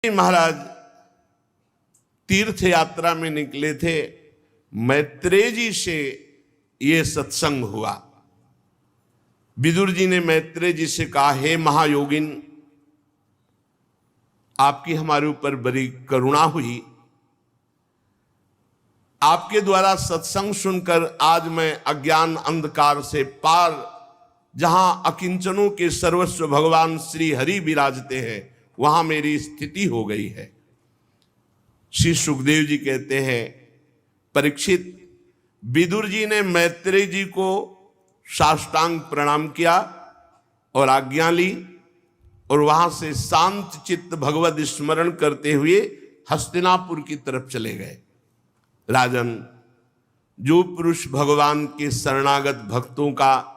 महाराज तीर्थ यात्रा में निकले थे। मैत्रेय जी से ये सत्संग हुआ। विदुर जी ने मैत्रेय जी से कहा, हे महायोगिन, आपकी हमारे ऊपर बड़ी करुणा हुई। आपके द्वारा सत्संग सुनकर आज मैं अज्ञान अंधकार से पार, जहां अकिंचनों के सर्वस्व भगवान श्री हरि विराजते हैं, वहां मेरी स्थिति हो गई है। श्री सुखदेव जी कहते हैं, परीक्षित, विदुर जी ने मैत्रेय जी को साष्टांग प्रणाम किया और आज्ञा ली और वहां से शांत चित्त भगवत स्मरण करते हुए हस्तिनापुर की तरफ चले गए। राजन, जो पुरुष भगवान के शरणागत भक्तों का,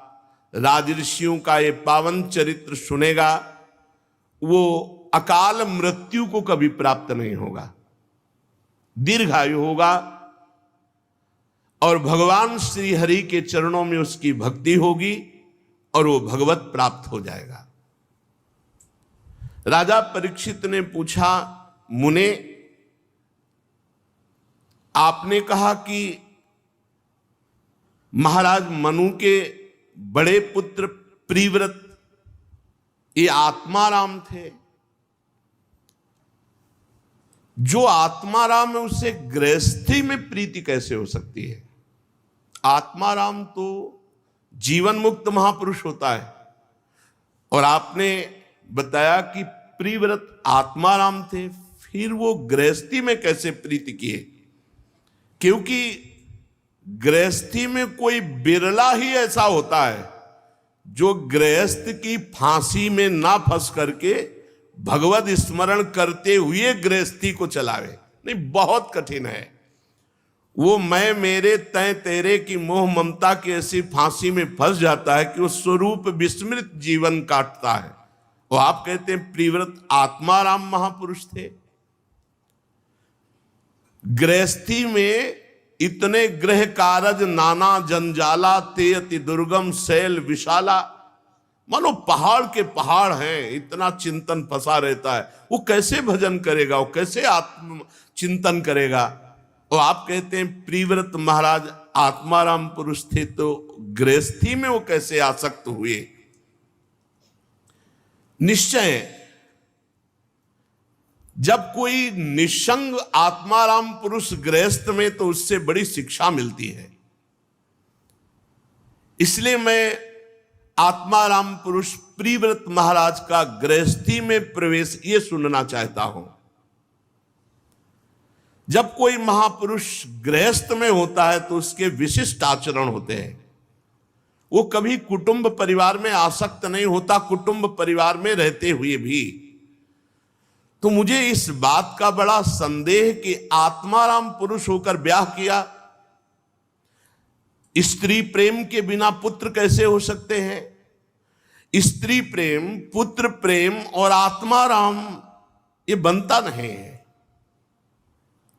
राजऋषियों का ये पावन चरित्र सुनेगा, वो अकाल मृत्यु को कभी प्राप्त नहीं होगा, दीर्घायु होगा और भगवान श्री हरि के चरणों में उसकी भक्ति होगी और वो भगवत प्राप्त हो जाएगा। राजा परीक्षित ने पूछा, मुने, आपने कहा कि महाराज मनु के बड़े पुत्र प्रिव्रत ये आत्माराम थे। जो आत्माराम है उससे गृहस्थी में प्रीति कैसे हो सकती है? आत्माराम तो जीवन मुक्त महापुरुष होता है। और आपने बताया कि प्रिव्रत आत्माराम थे, फिर वो गृहस्थी में कैसे प्रीति किए? क्योंकि गृहस्थी में कोई बिरला ही ऐसा होता है जो गृहस्थ की फांसी में ना फंस करके भगवत स्मरण करते हुए गृहस्थी को चलावे। नहीं, बहुत कठिन है वो। मैं मेरे तय तेरे की मोह ममता की ऐसी फांसी में फंस जाता है कि वो स्वरूप विस्मृत जीवन काटता है। और आप कहते हैं प्रिव्रत आत्माराम महापुरुष थे। गृहस्थी में इतने गृह कारज नाना जंजाला, ते अति दुर्गम शैल विशाला, मानो पहाड़ के पहाड़ हैं, इतना चिंतन फंसा रहता है। वो कैसे भजन करेगा, वो कैसे आत्म चिंतन करेगा? और आप कहते हैं प्रिव्रत महाराज आत्माराम पुरुष थे, तो गृहस्थी में वो कैसे आसक्त हुए? निश्चय जब कोई निसंग आत्माराम पुरुष गृहस्थ में, तो उससे बड़ी शिक्षा मिलती है। इसलिए मैं आत्माराम पुरुष प्रिव्रत महाराज का गृहस्थी में प्रवेश ये सुनना चाहता हूं। जब कोई महापुरुष गृहस्थ में होता है तो उसके विशिष्ट आचरण होते हैं। वो कभी कुटुंब परिवार में आसक्त नहीं होता, कुटुंब परिवार में रहते हुए भी। तो मुझे इस बात का बड़ा संदेह कि आत्माराम पुरुष होकर ब्याह किया, स्त्री प्रेम के बिना पुत्र कैसे हो सकते हैं? स्त्री प्रेम, पुत्र प्रेम और आत्माराम ये बनता नहीं है।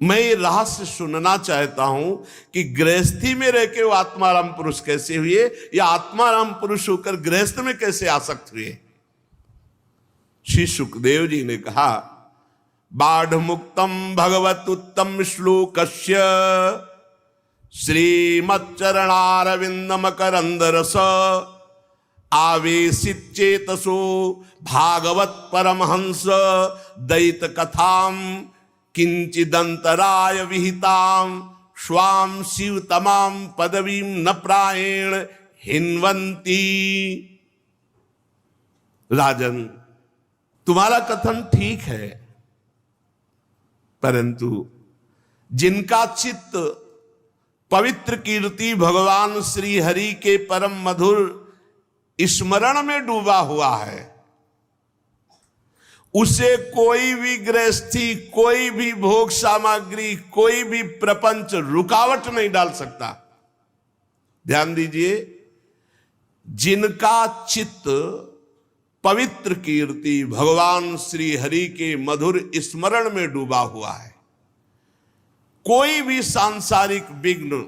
मैं ये रहस्य सुनना चाहता हूं कि गृहस्थी में रह के वो आत्माराम पुरुष कैसे हुए, या आत्माराम पुरुष होकर गृहस्थ में कैसे आसक्त हुए? श्री सुखदेव जी ने कहा, बाढ़ मुक्तम भगवत उत्तम श्लोकस्य श्रीमच्चरणारविंद मकरंद रस आवेशित चेतसो भागवत परमहंस दैत कथाम किंचिदंतराय विहिताम स्वाम शिव तमाम पदवीम न प्रायेण हिन्वंती। राजन, तुम्हारा कथन ठीक है, परंतु जिनका चित्त पवित्र कीर्ति भगवान श्री हरि के परम मधुर स्मरण में डूबा हुआ है, उसे कोई भी गृहस्थी, कोई भी भोग सामग्री, कोई भी प्रपंच रुकावट नहीं डाल सकता। ध्यान दीजिए, जिनका चित्त पवित्र कीर्ति भगवान श्री हरि के मधुर स्मरण में डूबा हुआ है, कोई भी सांसारिक विघ्न,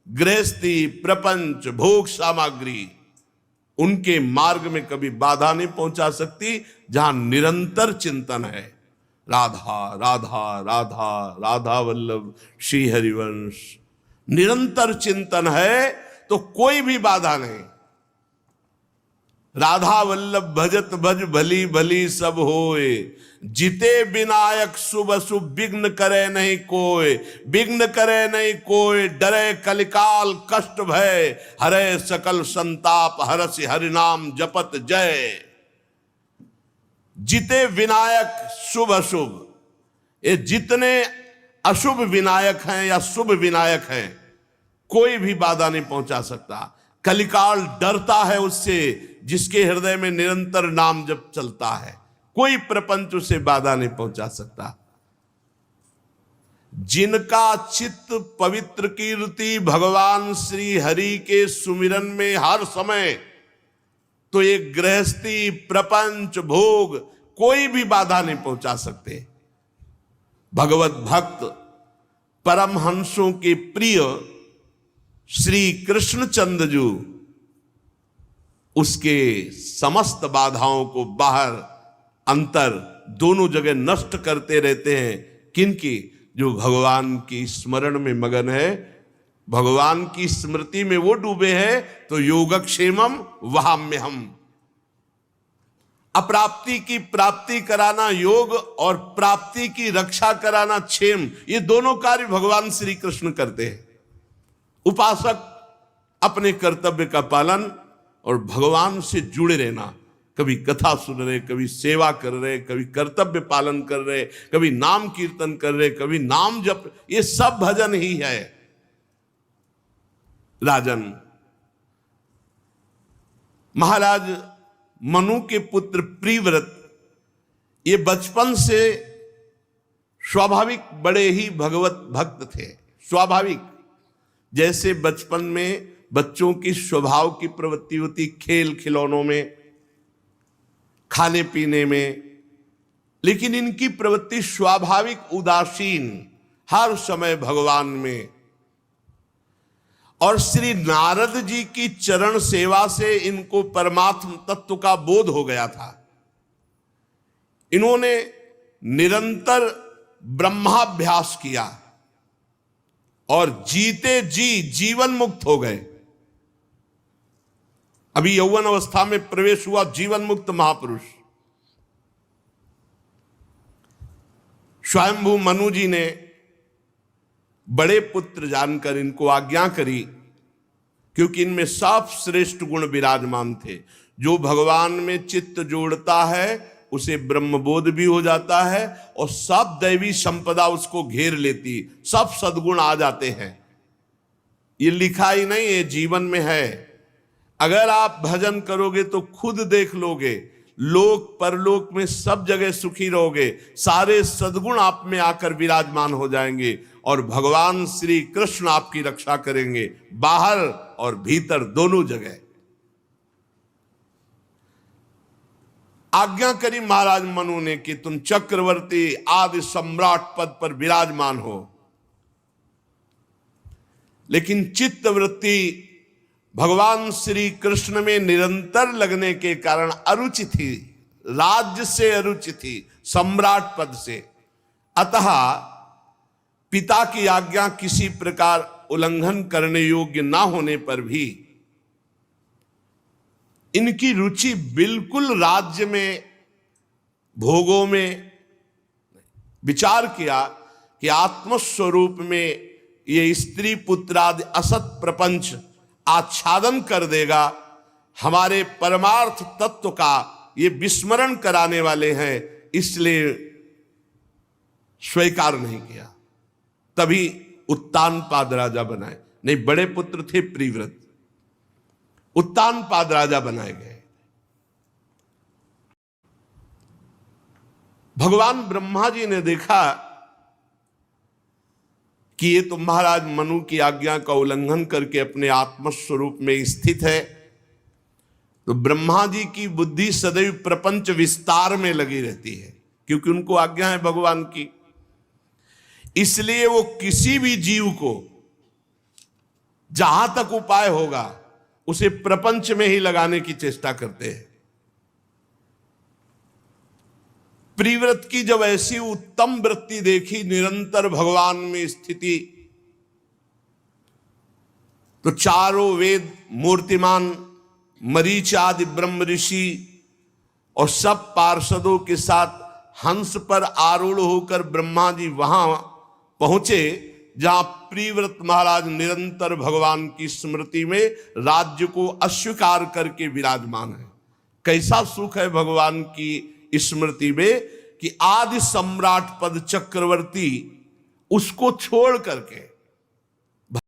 गृहस्थी, प्रपंच, भोग सामग्री उनके मार्ग में कभी बाधा नहीं पहुंचा सकती, जहां निरंतर चिंतन है। राधा राधा राधा राधा वल्लभ श्री हरिवंश, निरंतर चिंतन है तो कोई भी बाधा नहीं। राधा वल्लभ भजत भज भली भली सब होए, जिते विनायक शुभ अशुभ विघ्न करे नहीं कोय, विघ्न करे नहीं कोय, डरे कलिकाल कष्ट भय, हरे सकल संताप हरसि हरि नाम जपत जय। जिते विनायक शुभ अशुभ, ये जितने अशुभ विनायक हैं या शुभ विनायक हैं, कोई भी बाधा नहीं पहुंचा सकता। कलिकाल डरता है उससे जिसके हृदय में निरंतर नाम जप चलता है, कोई प्रपंच उसे बाधा नहीं पहुंचा सकता। जिनका चित्त पवित्र कीर्ति भगवान श्री हरि के सुमिरन में हर समय, तो ये गृहस्थी प्रपंच भोग कोई भी बाधा नहीं पहुंचा सकते। भगवत भक्त परमहंसों के प्रिय श्री कृष्णचंद्र जी उसके समस्त बाधाओं को बाहर अंतर दोनों जगह नष्ट करते रहते हैं। किनकी? जो भगवान की स्मरण में मगन है, भगवान की स्मृति में वो डूबे हैं। तो योगक्षेमम वहाम्यहम्, अप्राप्ति की प्राप्ति कराना योग और प्राप्ति की रक्षा कराना क्षेम, ये दोनों कार्य भगवान श्री कृष्ण करते हैं। उपासक अपने कर्तव्य का पालन और भगवान से जुड़े रहना, कभी कथा सुन रहे, कभी सेवा कर रहे, कभी कर्तव्य पालन कर रहे, कभी नाम कीर्तन कर रहे, कभी नाम जप, ये सब भजन ही है। राजन महाराज मनु के पुत्र प्रिव्रत, ये बचपन से स्वाभाविक बड़े ही भगवत भक्त थे। स्वाभाविक, जैसे बचपन में बच्चों की स्वभाव की प्रवृत्ति होती, खेल खिलौनों में, खाने पीने में, लेकिन इनकी प्रवृत्ति स्वाभाविक उदासीन, हर समय भगवान में। और श्री नारद जी की चरण सेवा से इनको परमात्म तत्व का बोध हो गया था। इन्होंने निरंतर ब्रह्माभ्यास किया और जीते जी जीवन मुक्त हो गए। अभी यौवन अवस्था में प्रवेश हुआ जीवन मुक्त महापुरुष। स्वयंभू मनु जी ने बड़े पुत्र जानकर इनको आज्ञा करी, क्योंकि इनमें सब श्रेष्ठ गुण विराजमान थे। जो भगवान में चित्त जोड़ता है उसे ब्रह्मबोध भी हो जाता है और सब दैवी संपदा उसको घेर लेती, सब सद्गुण आ जाते हैं। ये लिखा ही नहीं, ये जीवन में है। अगर आप भजन करोगे तो खुद देख लोगे, लोक परलोक में सब जगह सुखी रहोगे, सारे सद्गुण आप में आकर विराजमान हो जाएंगे और भगवान श्री कृष्ण आपकी रक्षा करेंगे, बाहर और भीतर दोनों जगह। आज्ञा करी महाराज मनु ने कि तुम चक्रवर्ती आदि सम्राट पद पर विराजमान हो। लेकिन चित्त वृत्ति भगवान श्री कृष्ण में निरंतर लगने के कारण अरुचि थी, राज्य से अरुचि थी, सम्राट पद से। अतः पिता की आज्ञा किसी प्रकार उल्लंघन करने योग्य ना होने पर भी इनकी रुचि बिल्कुल राज्य में, भोगों में। विचार किया कि आत्मस्वरूप में ये स्त्री पुत्र आदि असत प्रपंच आच्छादन कर देगा, हमारे परमार्थ तत्व का ये विस्मरण कराने वाले हैं, इसलिए स्वीकार नहीं किया। तभी उत्तानपाद राजा बनाए। नहीं, बड़े पुत्र थे प्रिव्रत, उत्तानपाद राजा बनाए गए। भगवान ब्रह्मा जी ने देखा कि ये तो महाराज मनु की आज्ञा का उल्लंघन करके अपने आत्मस्वरूप में स्थित है, तो ब्रह्मा जी की बुद्धि सदैव प्रपंच विस्तार में लगी रहती है, क्योंकि उनको आज्ञा है भगवान की। इसलिए वो किसी भी जीव को जहां तक उपाय होगा उसे प्रपंच में ही लगाने की चेष्टा करते हैं। प्रिव्रत की जब ऐसी उत्तम वृत्ति देखी, निरंतर भगवान में स्थिति, तो चारों वेद मूर्तिमान मरीच आदि ब्रह्म ऋषि और सब पार्षदों के साथ हंस पर आरूढ़ होकर ब्रह्मा जी वहां पहुंचे जहां प्रिव्रत महाराज निरंतर भगवान की स्मृति में राज्य को अस्वीकार करके विराजमान है। कैसा सुख है भगवान की स्मृति में कि आदि सम्राट पद चक्रवर्ती उसको छोड़ करके